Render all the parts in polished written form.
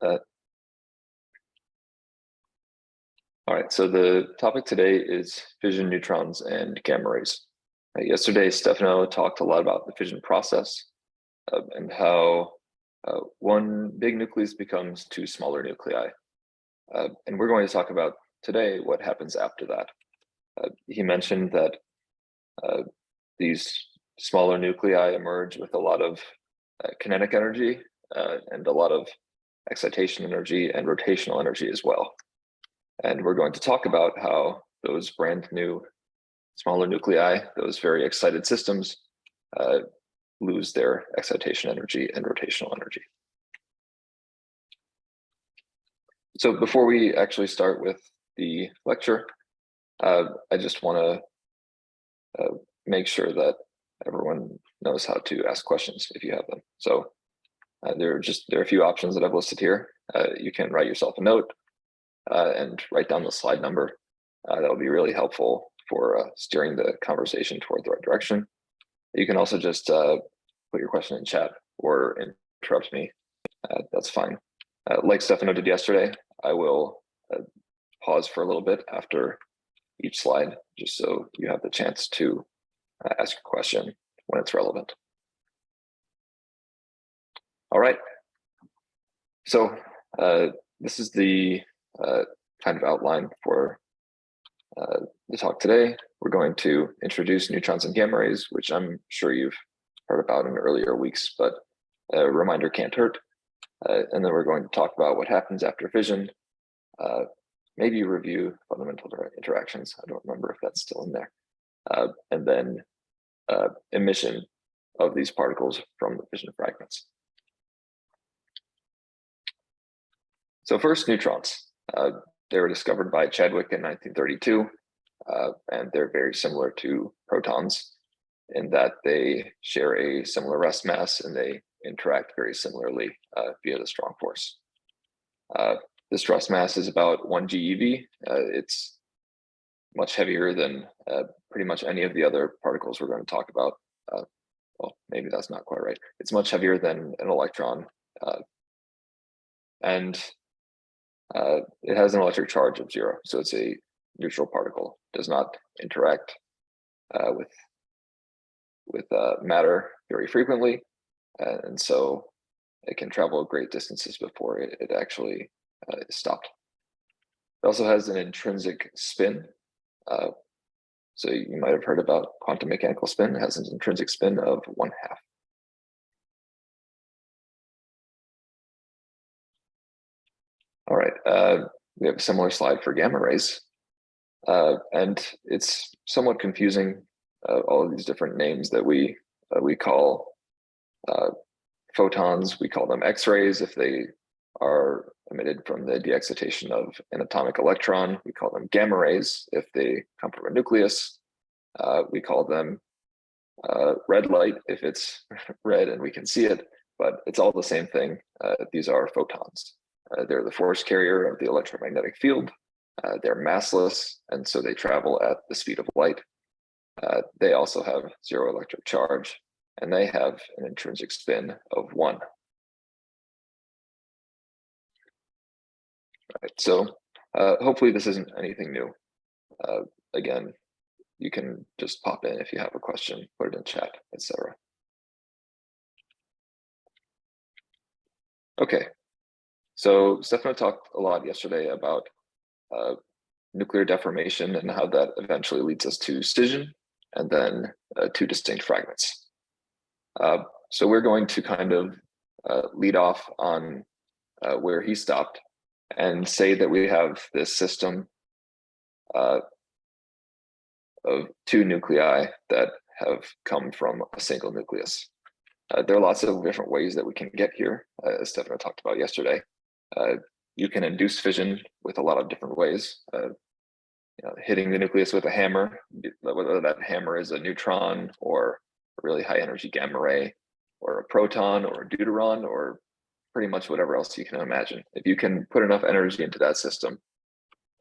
Uh, all right, so the topic today is fission neutrons and gamma rays. Yesterday, Stefano talked a lot about the fission process and how one big nucleus becomes two smaller nuclei. And we're going to talk about today what happens after that. He mentioned that these smaller nuclei emerge with a lot of kinetic energy and a lot of excitation energy and rotational energy as well. And we're going to talk about how those brand new smaller nuclei, those very excited systems, lose their excitation energy and rotational energy. So before we actually start with the lecture, I just want to make sure that everyone knows how to ask questions if you have them. So there are a few options that I've listed here. You can write yourself a note and write down the slide number. That will be really helpful for steering the conversation toward the right direction. You can also just put your question in chat or interrupt me. That's fine. Like Stefano did yesterday, I will pause for a little bit after each slide, just so you have the chance to ask a question when it's relevant. All right. So this is the kind of outline for the talk today. We're going to introduce neutrons and gamma rays, which I'm sure you've heard about in earlier weeks, but a reminder can't hurt. And then we're going to talk about what happens after fission, maybe review fundamental interactions. I don't remember if that's still in there. And then emission of these particles from the fission fragments. So first, neutrons. They were discovered by Chadwick in 1932, and they're very similar to protons in that they share a similar rest mass and they interact very similarly via the strong force. This rest mass is about 1 GeV. It's much heavier than pretty much any of the other particles we're going to talk about. Well, maybe that's not quite right. It's much heavier than an electron, and it has an electric charge of 0, so it's a neutral particle. Does not interact with matter very frequently, and so it can travel great distances before it actually is stopped. It also has an intrinsic spin. So you might have heard about quantum mechanical spin. It has an intrinsic spin of 1/2. All right, we have a similar slide for gamma rays. And it's somewhat confusing, all of these different names that we call photons. We call them X-rays if they are emitted from the de-excitation of an atomic electron. We call them gamma rays if they come from a nucleus. We call them red light if it's red and we can see it, but it's all the same thing. These are photons. They're the force carrier of the electromagnetic field. They're massless, and so they travel at the speed of light. They also have 0 electric charge, and they have an intrinsic spin of 1. Right, so hopefully this isn't anything new. Again, you can just pop in if you have a question, put it in chat, etc. Okay, so Stefano talked a lot yesterday about nuclear deformation and how that eventually leads us to scission and then 2 distinct fragments. So we're going to kind of lead off on where he stopped and say that we have this system of 2 nuclei that have come from a single nucleus. There are lots of different ways that we can get here, as Stefano talked about yesterday. You can induce fission with a lot of different ways. Hitting the nucleus with a hammer, whether that hammer is a neutron or a really high energy gamma ray, or a proton or a deuteron, or pretty much whatever else you can imagine. If you can put enough energy into that system,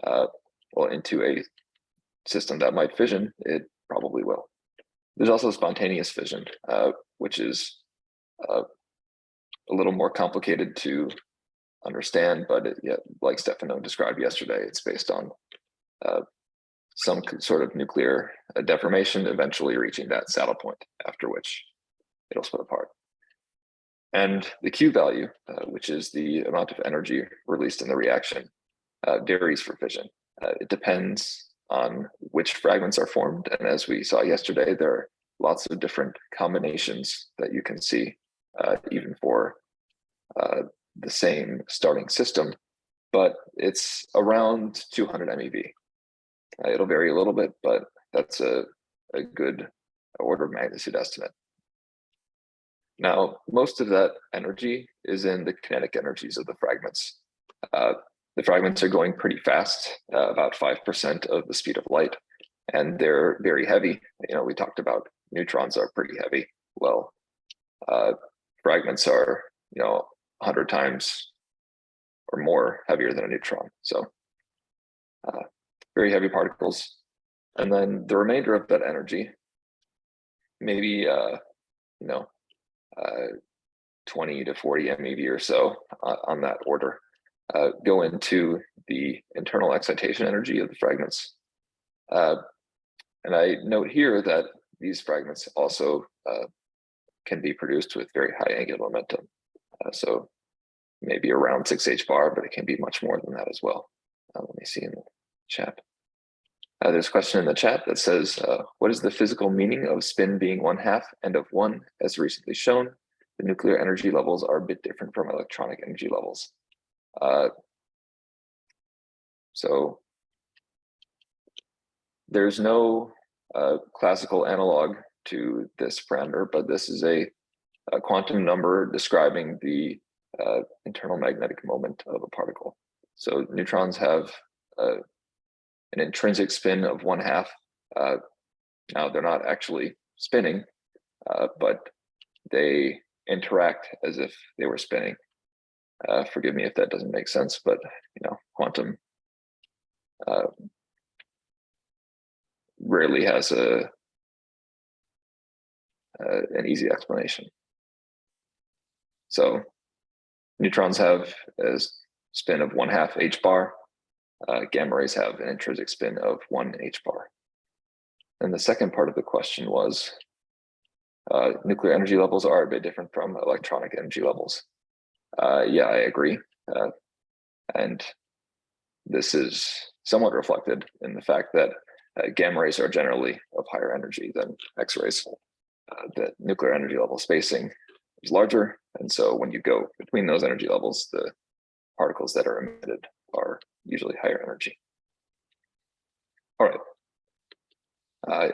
well, into a system that might fission, it probably will. There's also spontaneous fission, which is a little more complicated to understand, but yeah, like Stefano described yesterday, it's based on some sort of nuclear deformation, eventually reaching that saddle point, after which it'll split apart. And the Q value, which is the amount of energy released in the reaction, varies for fission. It depends on which fragments are formed. And as we saw yesterday, there are lots of different combinations that you can see, even for the same starting system, but it's around 200 MeV. It'll vary a little bit, but that's a good order of magnitude estimate. Now, most of that energy is in the kinetic energies of the fragments. The fragments are going pretty fast, about 5% of the speed of light, and they're very heavy. You know, we talked about neutrons are pretty heavy. Well, fragments are, 100 times or more heavier than a neutron. So very heavy particles. And then the remainder of that energy, maybe, 20 to 40 MeV or so on that order, go into the internal excitation energy of the fragments. And I note here that these fragments also can be produced with very high angular momentum. So maybe around 6 bar, but it can be much more than that as well. Let me see in the chat. There's a question in the chat that says, what is the physical meaning of spin being 1/2 and of 1? As recently shown, the nuclear energy levels are a bit different from electronic energy levels. So there's no classical analog to this parameter, but this is a quantum number describing the internal magnetic moment of a particle. So neutrons have an intrinsic spin of 1/2. Now they're not actually spinning, but they interact as if they were spinning. Forgive me if that doesn't make sense, but quantum rarely has an easy explanation. So neutrons have a spin of 1/2 h-bar. Gamma rays have an intrinsic spin of 1 h-bar. And the second part of the question was, nuclear energy levels are a bit different from electronic energy levels. Yeah, I agree. And this is somewhat reflected in the fact that gamma rays are generally of higher energy than X-rays. The nuclear energy level spacing is larger, and so when you go between those energy levels, the particles that are emitted are usually higher energy. All right.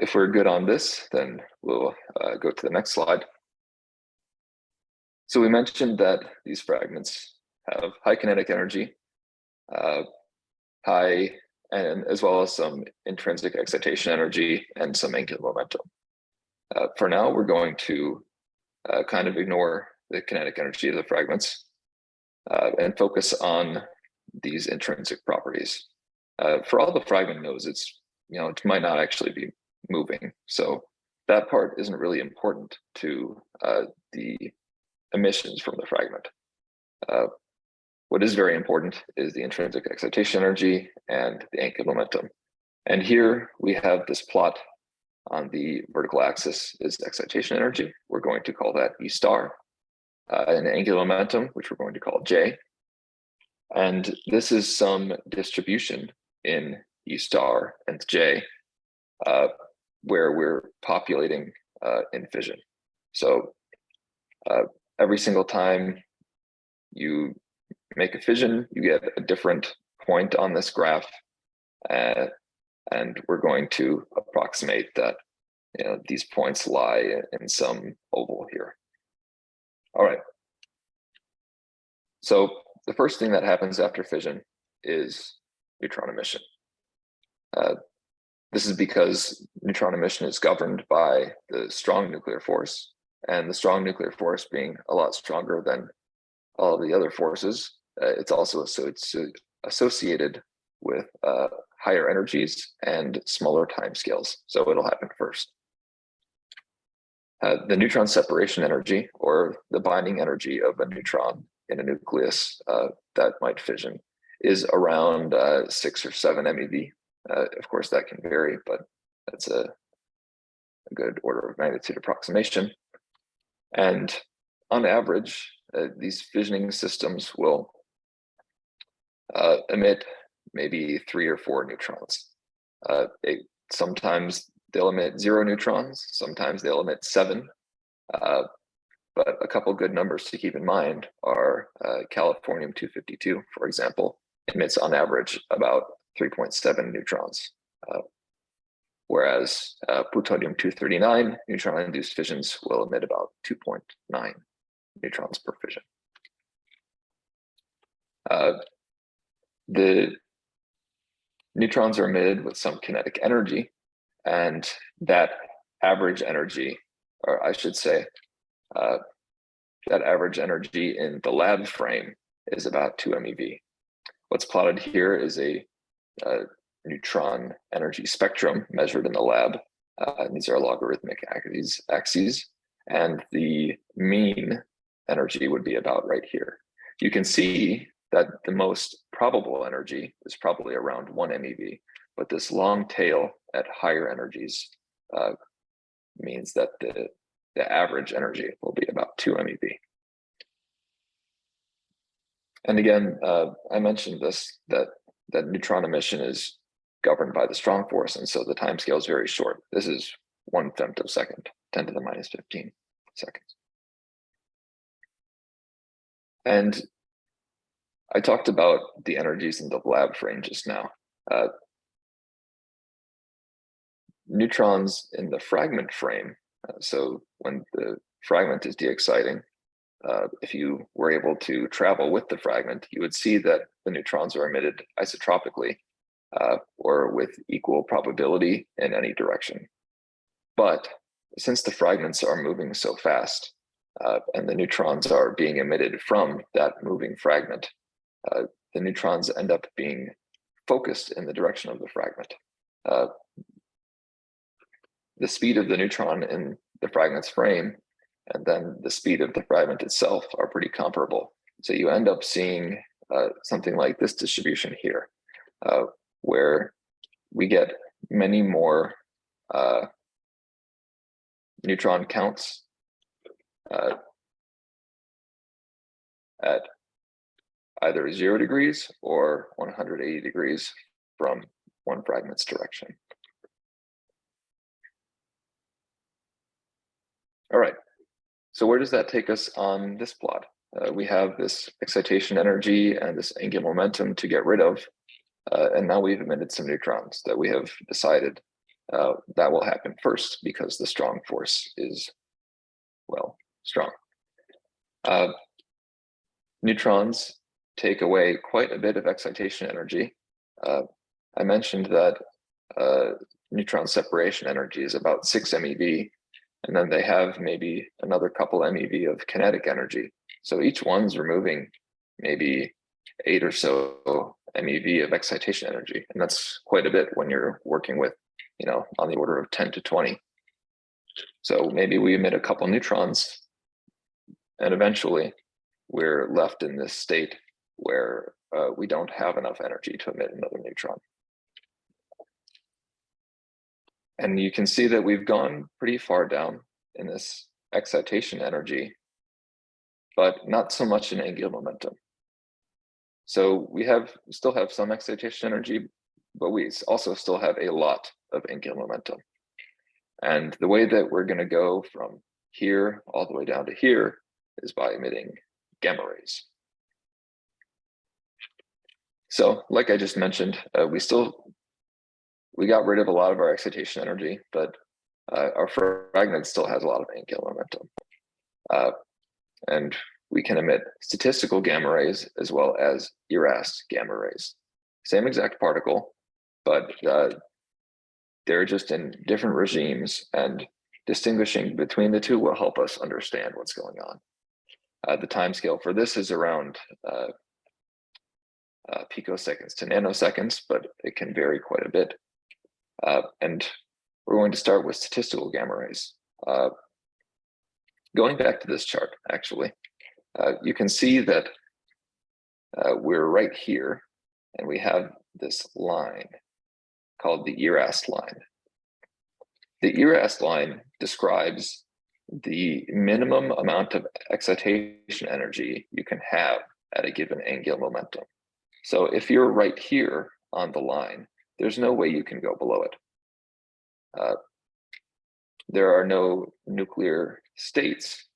If we're good on this, then we'll go to the next slide. So we mentioned that these fragments have high kinetic energy, high, and as well as some intrinsic excitation energy and some angular momentum. For now, we're going to kind of ignore the kinetic energy of the fragments and focus on these intrinsic properties. For all the fragment knows, it's, it might not actually be moving. So that part isn't really important to the emissions from the fragment. What is very important is the intrinsic excitation energy and the angular momentum. And here we have this plot on the vertical axis is excitation energy. We're going to call that E star, and angular momentum, which we're going to call J. And this is some distribution in E star and J, where we're populating in fission. So every single time you make a fission, you get a different point on this graph, and we're going to approximate that these points lie in some oval here. All right. So the first thing that happens after fission is neutron emission. This is because neutron emission is governed by the strong nuclear force, and the strong nuclear force being a lot stronger than all of the other forces, it's also associated with higher energies and smaller time scales. So it'll happen first. The neutron separation energy, or the binding energy of a neutron in a nucleus that might fission is around 6 or 7 MeV. Of course, that can vary, but that's a good order of magnitude approximation. And on average, these fissioning systems will emit maybe 3 or 4 neutrons. Sometimes they'll emit 0 neutrons, sometimes they'll emit 7. But a couple good numbers to keep in mind are californium-252, for example, emits on average about 3.7 neutrons, whereas plutonium-239 neutron-induced fissions will emit about 2.9 neutrons per fission. The neutrons are emitted with some kinetic energy, and that average energy, or I should say, that average energy in the lab frame is about 2 MeV. What's plotted here is a neutron energy spectrum measured in the lab. And these are logarithmic axes, and the mean energy would be about right here. You can see that the most probable energy is probably around 1 MeV, but this long tail at higher energies means that the average energy will be about 2 MeV. And again, I mentioned this, that neutron emission is governed by the strong force, and so the time scale is very short. This is 1/5 of a second, 10 to the minus 15 seconds. And I talked about the energies in the lab frame just now. Neutrons in the fragment frame, so when the fragment is de-exciting, if you were able to travel with the fragment, you would see that the neutrons are emitted isotropically or with equal probability in any direction. But since the fragments are moving so fast and the neutrons are being emitted from that moving fragment, the neutrons end up being focused in the direction of the fragment. The speed of the neutron in the fragment's frame and then the speed of the fragment itself are pretty comparable. So you end up seeing something like this distribution here, where we get many more neutron counts at either 0 degrees or 180 degrees from one fragment's direction. All right, so where does that take us on this plot? We have this excitation energy and this angular momentum to get rid of, and now we've emitted some neutrons that we have decided that will happen first because the strong force is, well, strong. Neutrons take away quite a bit of excitation energy. I mentioned that neutron separation energy is about 6 MeV, and then they have maybe another couple MeV of kinetic energy. So each one's removing maybe 8 or so MeV of excitation energy, and that's quite a bit when you're working with, on the order of 10 to 20. So maybe we emit a couple neutrons, and eventually we're left in this state where we don't have enough energy to emit another neutron. And you can see that we've gone pretty far down in this excitation energy, but not so much in angular momentum. So we still have some excitation energy, but we also still have a lot of angular momentum. And the way that we're going to go from here all the way down to here is by emitting gamma rays. So like I just mentioned, we got rid of a lot of our excitation energy, but our fragment still has a lot of angular momentum. And we can emit statistical gamma rays as well as ERAS gamma rays. Same exact particle, but they're just in different regimes, and distinguishing between the two will help us understand what's going on. The time scale for this is around picoseconds to nanoseconds, but it can vary quite a bit. And we're going to start with statistical gamma rays. Going back to this chart, actually, you can see that we're right here, and we have this line called the ERAST line. The ERAST line describes the minimum amount of excitation energy you can have at a given angular momentum. So if you're right here on the line, there's no way you can go below it. There are no nuclear states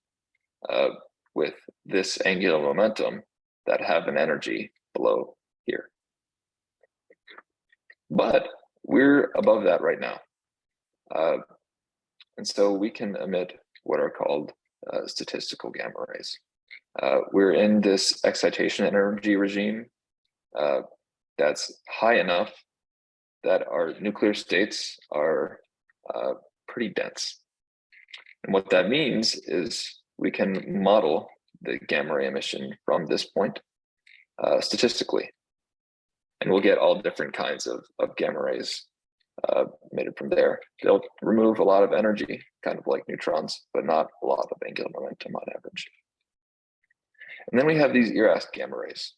with this angular momentum that have an energy below here. But we're above that right now. And so we can emit what are called statistical gamma rays. We're in this excitation energy regime that's high enough that our nuclear states are pretty dense. And what that means is we can model the gamma ray emission from this point statistically. And we'll get all different kinds of gamma rays emitted from there. They'll remove a lot of energy, kind of like neutrons, but not a lot of angular momentum on average. And then we have these ERAST gamma rays.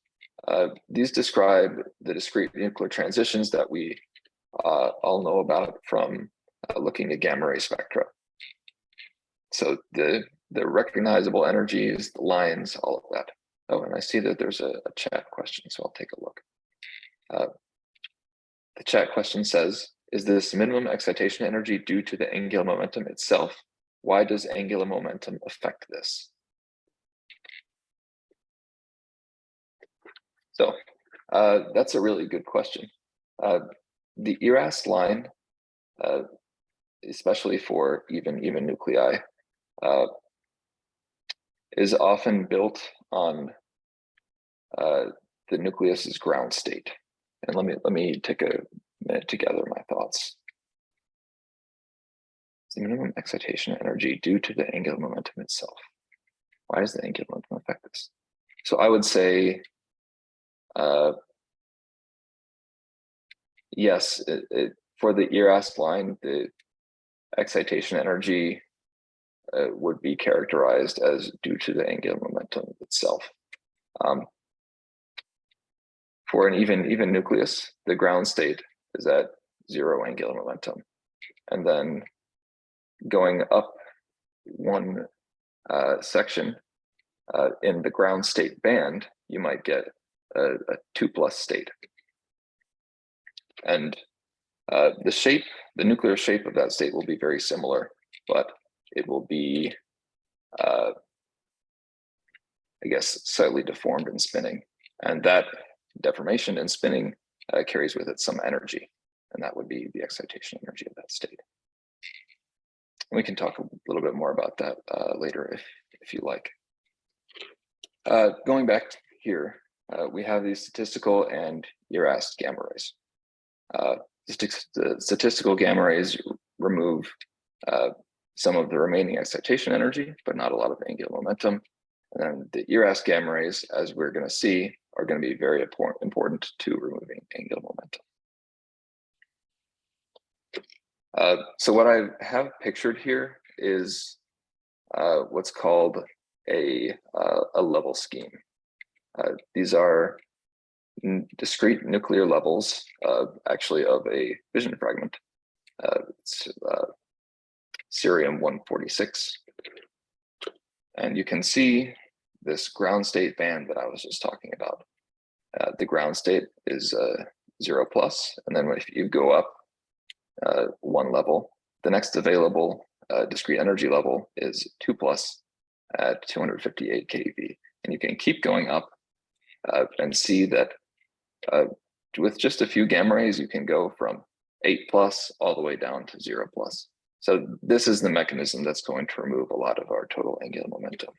These describe the discrete nuclear transitions that we all know about from looking at gamma ray spectra. So the recognizable energies, the lines, all of that. Oh, and I see that there's a chat question, so I'll take a look. The chat question says, is this minimum excitation energy due to the angular momentum itself? Why does angular momentum affect this? So that's a really good question. The ERAST line, especially for even nuclei, is often built on the nucleus's ground state. And let me take a minute to gather my thoughts. The minimum excitation energy due to the angular momentum itself. Why does the angular momentum affect this? So I would say, yes, for the ERAST line, the excitation energy would be characterized as due to the angular momentum itself. For an even nucleus, the ground state is at 0 angular momentum. And then going up one section in the ground state band, you might get a 2+ state. And the nuclear shape of that state will be very similar, but it will be, I guess, slightly deformed and spinning. And that deformation and spinning carries with it some energy, and that would be the excitation energy of that state. And we can talk a little bit more about that later if you like. Going back here, we have these statistical and ERAST gamma rays. The statistical gamma rays remove some of the remaining excitation energy, but not a lot of angular momentum. And then the ERAST gamma rays, as we're going to see, are going to be very important to removing angular momentum. So what I have pictured here is what's called a level scheme. These are discrete nuclear levels, actually, of a fission fragment. It's cerium-146. And you can see this ground state band that I was just talking about. The ground state is 0+, and then if you go up one level, the next available discrete energy level is 2+ at 258 keV. And you can keep going up and see that with just a few gamma rays, you can go from 8+ all the way down to 0+. So this is the mechanism that's going to remove a lot of our total angular momentum.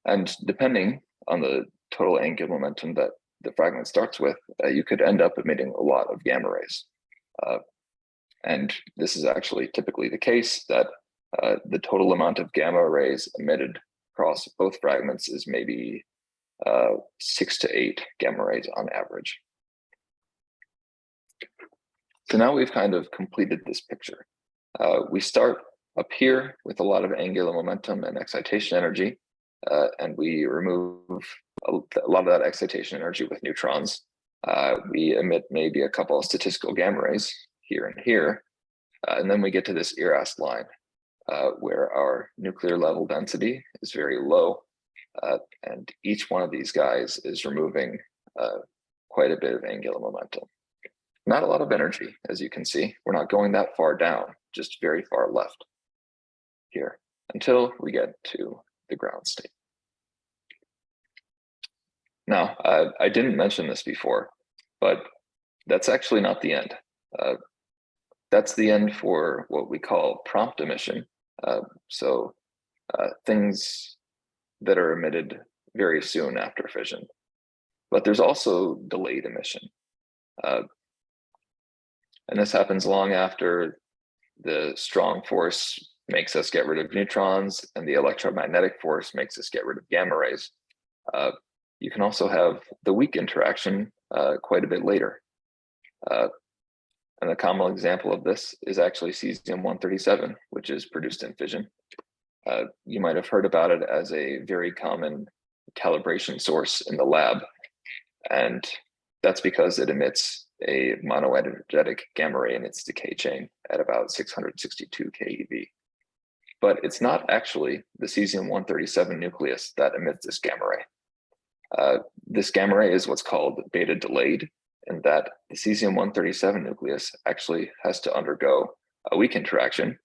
And depending on the total angular momentum that the fragment starts with, you could end up emitting a lot of gamma rays. And this is actually typically the case, that the total amount of gamma rays emitted across both fragments is maybe 6 to 8 gamma rays on average. So now we've kind of completed this picture. We start up here with a lot of angular momentum and excitation energy, and we remove a lot of that excitation energy with neutrons. We emit maybe a couple of statistical gamma rays here and here, and then we get to this ERAS line where our nuclear level density is very low, and each one of these guys is removing quite a bit of angular momentum. Not a lot of energy, as you can see. We're not going that far down, just very far left here until we get to the ground state. Now, I didn't mention this before, but that's actually not the end. That's the end for what we call prompt emission. Things that are emitted very soon after fission. But there's also delayed emission. And this happens long after the strong force makes us get rid of neutrons and the electromagnetic force makes us get rid of gamma rays. You can also have the weak interaction quite a bit later. And a common example of this is actually cesium-137, which is produced in fission. You might have heard about it as a very common calibration source in the lab. And that's because it emits a monoenergetic gamma ray in its decay chain at about 662 keV. But it's not actually the cesium-137 nucleus that emits this gamma ray. This gamma ray is what's called beta delayed, in that the cesium-137 nucleus actually has to undergo a weak interaction,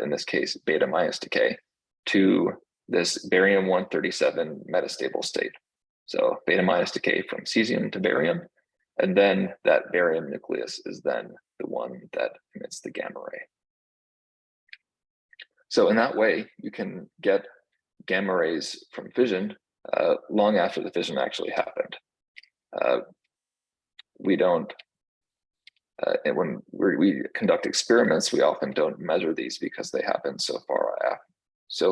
in this case, beta minus decay, to this barium-137 metastable state. So beta minus decay from cesium to barium, and then that barium nucleus is then the one that emits the gamma ray. So in that way, you can get gamma rays from fission long after the fission actually happened. We don't, and when we conduct experiments, we often don't measure these because they happen so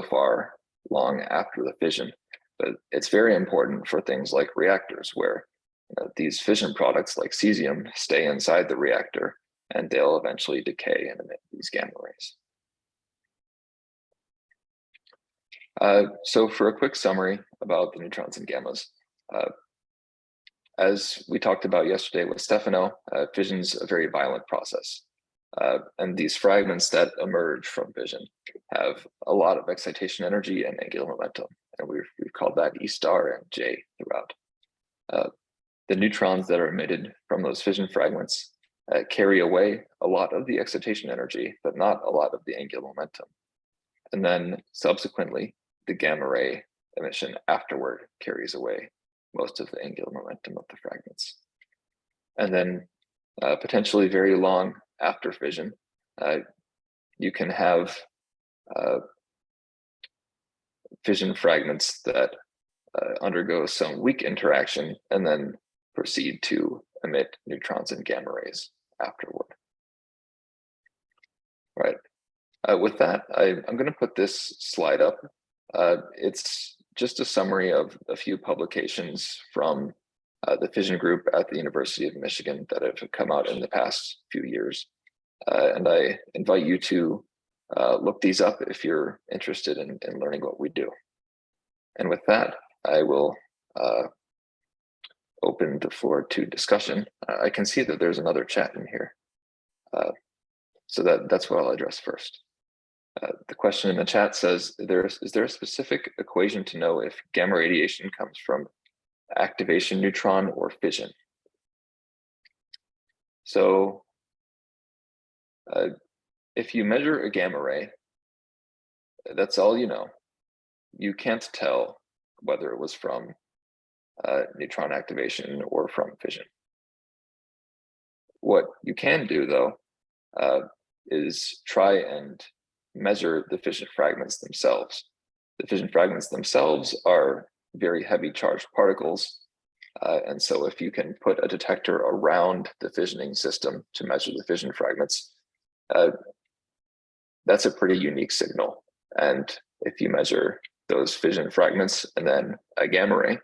far long after the fission. But it's very important for things like reactors, where these fission products like cesium stay inside the reactor and they'll eventually decay and emit these gamma rays. So for a quick summary about the neutrons and gammas, as we talked about yesterday with Stefano, fission's a very violent process. And these fragments that emerge from fission have a lot of excitation energy and angular momentum. And we've called that E star and J throughout. The neutrons that are emitted from those fission fragments carry away a lot of the excitation energy, but not a lot of the angular momentum. And then subsequently, the gamma ray emission afterward carries away most of the angular momentum of the fragments. And then potentially very long after fission, you can have fission fragments that undergo some weak interaction and then proceed to emit neutrons and gamma rays afterward. Right. With that, I'm going to put this slide up. It's just a summary of a few publications from the fission group at the University of Michigan that have come out in the past few years. And I invite you to look these up if you're interested in learning what we do. And with that, I will open the floor to discussion. I can see that there's another chat in here. So that's what I'll address first. The question in the chat says, is there a specific equation to know if gamma radiation comes from activation neutron or fission? So if you measure a gamma ray, that's all you know. You can't tell whether it was from neutron activation or from fission. What you can do, though, is try and measure the fission fragments themselves. The fission fragments themselves are very heavy charged particles. And so if you can put a detector around the fissioning system to measure the fission fragments, that's a pretty unique signal. And if you measure those fission fragments and then a gamma ray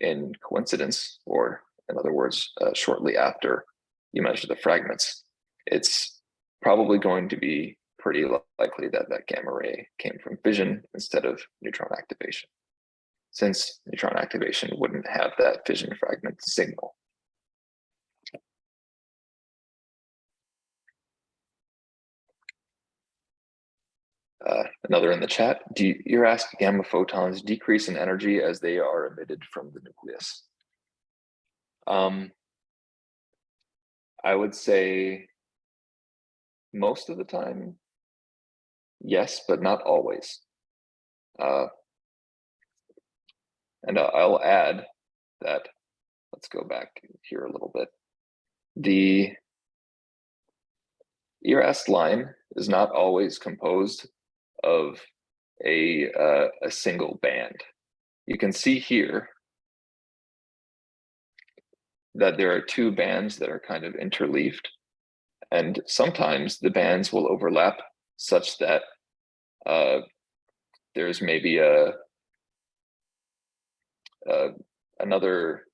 in coincidence, or in other words, shortly after you measure the fragments, it's probably going to be pretty likely that that gamma ray came from fission instead of neutron activation. since neutron activation wouldn't have that fission fragment signal. Another in the chat, you're asking gamma photons decrease in energy as they are emitted from the nucleus? I would say most of the time, yes, but not always. And I'll add that, let's go back here a little bit. The ERAS line is not always composed of a single band. You can see here that there are two bands that are kind of interleaved, and sometimes the bands will overlap such that there's maybe another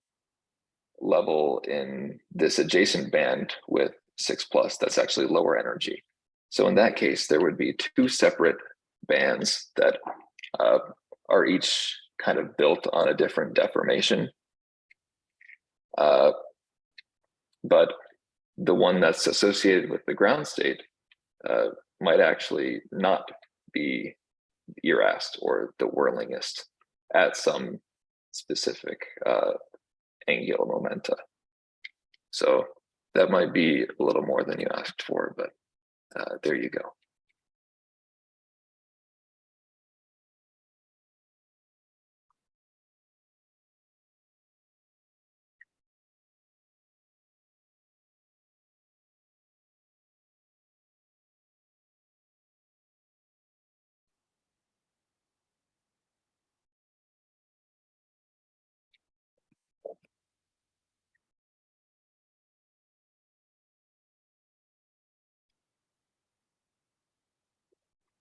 level in this adjacent band with 6+ that's actually lower energy. So in that case, there would be two separate bands that are each kind of built on a different deformation. But the one that's associated with the ground state might actually not be ERASed or the whirlingest at some specific angular momenta. So that might be a little more than you asked for, but there you go.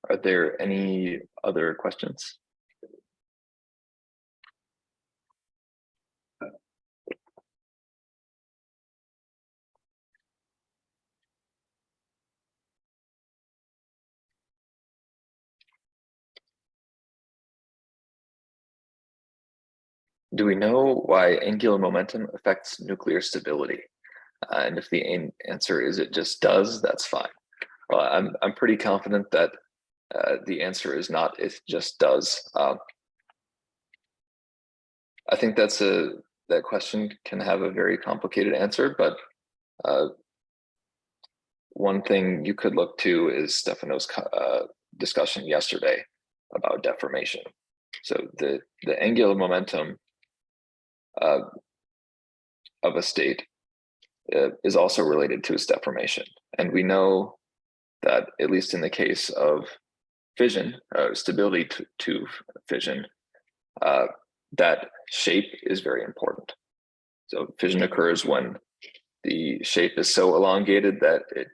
Are there any other questions? Do we know why angular momentum affects nuclear stability? And if the answer is it just does, that's fine. Well, I'm pretty confident that the answer is not it just does. I think that question can have a very complicated answer, but one thing you could look to is Stefano's discussion yesterday about deformation. So the angular momentum of a state is also related to its deformation. And we know that, at least in the case of fission, stability to fission, that shape is very important. So fission occurs when the shape is so elongated that it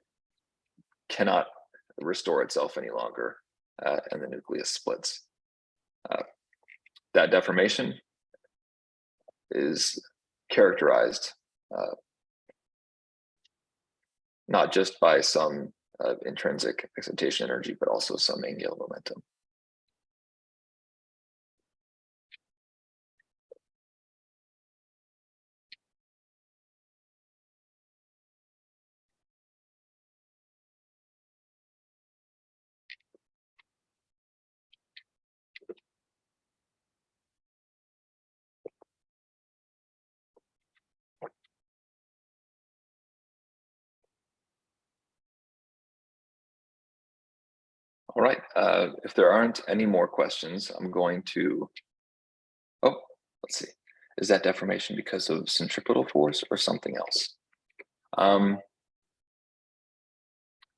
cannot restore itself any longer, and the nucleus splits. That deformation is characterized not just by some intrinsic excitation energy, but also some angular momentum. All right, if there aren't any more questions, I'm going to, let's see. Is that deformation because of centripetal force or something else?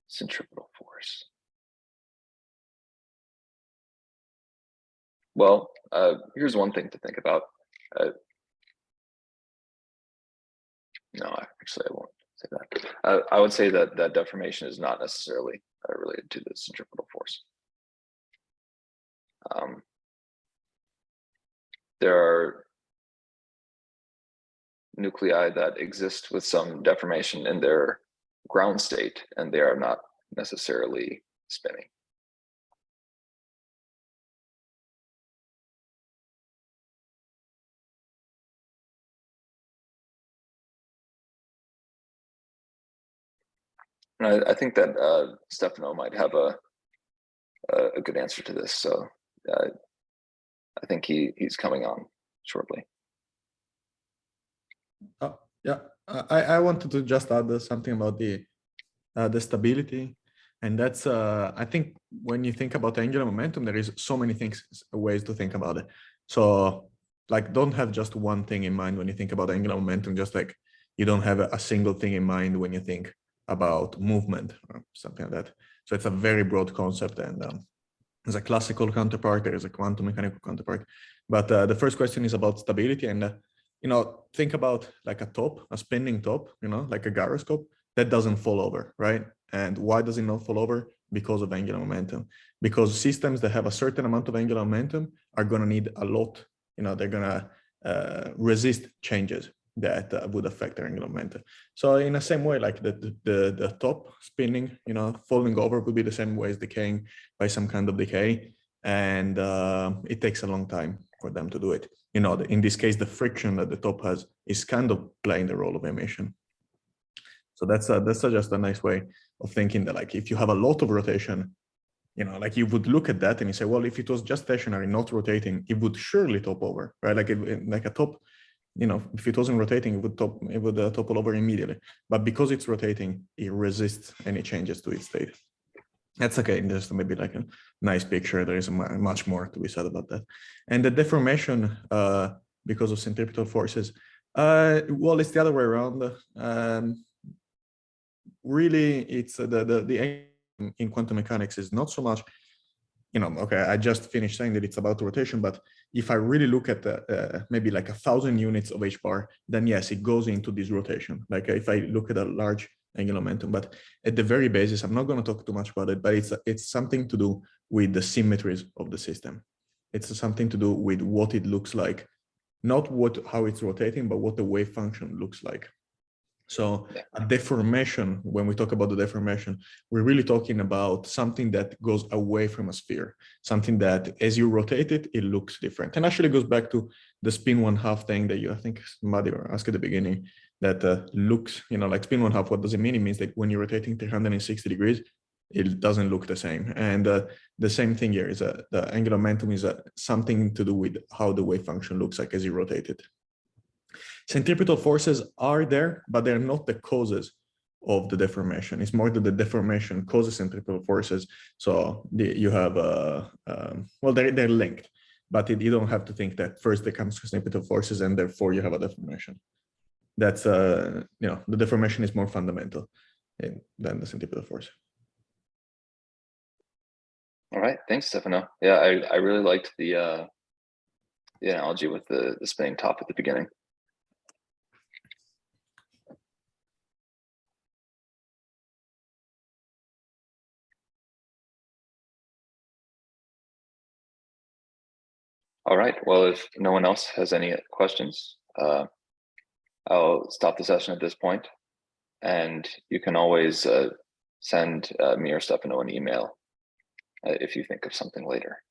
Centripetal force. Well, here's one thing to think about. No, actually, I won't say that. I would say that that deformation is not necessarily related to the centripetal force. There are nuclei that exist with some deformation in their ground state, and they are not necessarily spinning. I think that Stefano might have a good answer to this. So I think he's coming on shortly. Yeah, I wanted to just add something about the stability, and that's I think when you think about angular momentum, there is so many ways to think about it. So like, don't have just one thing in mind when you think about angular momentum, just like you don't have a single thing in mind when you think about movement or something like that. So it's a very broad concept, and there's a classical counterpart, there is a quantum mechanical counterpart. But the first question is about stability, and think about like a spinning top, like a gyroscope that doesn't fall over, right? And why does it not fall over? Because of angular momentum. Because systems that have a certain amount of angular momentum are going to need a lot, they're going to resist changes that would affect their angular momentum. So in the same way, like the top spinning, falling over would be the same way as decaying by some kind of decay. And it takes a long time for them to do it. In this case, the friction that the top has is kind of playing the role of emission. So that's just a nice way of thinking that, like, if you have a lot of rotation, like you would look at that and you say, well, if it was just stationary, not rotating, it would surely top over, right? Like like a top, if it wasn't rotating, it would topple over immediately. But because it's rotating, it resists any changes to its state. That's okay. There's maybe like a nice picture. There is much more to be said about that. And the deformation, because of centripetal forces, well, it's the other way around. Really, it's the in quantum mechanics is not so much, okay, I just finished saying that it's about rotation, but if I really look at maybe like 1,000 units of h bar, then yes, it goes into this rotation. Like if I look at a large angular momentum, but at the very basis, I'm not going to talk too much about it, but it's something to do with the symmetries of the system. It's something to do with what it looks like, not how it's rotating, but what the wave function looks like. So a deformation, when we talk about the deformation, we're really talking about something that goes away from a sphere, something that as you rotate it, it looks different. And actually goes back to the spin 1/2 thing that I think somebody asked at the beginning, that looks, like spin 1/2, what does it mean? It means that when you're rotating 360 degrees, it doesn't look the same. And the same thing here is the angular momentum is something to do with how the wave function looks like as you rotate it. Centripetal forces are there, but they're not the causes of the deformation. It's more that the deformation causes centripetal forces. So you have, well, they're linked, but you don't have to think that first there comes centripetal forces and therefore you have a deformation. That's, the deformation is more fundamental than the centripetal force. All right, thanks, Stefano. Yeah, I really liked the analogy with the spinning top at the beginning. All right, well, if no one else has any questions, I'll stop the session at this point, and you can always send me or Stefano an email if you think of something later.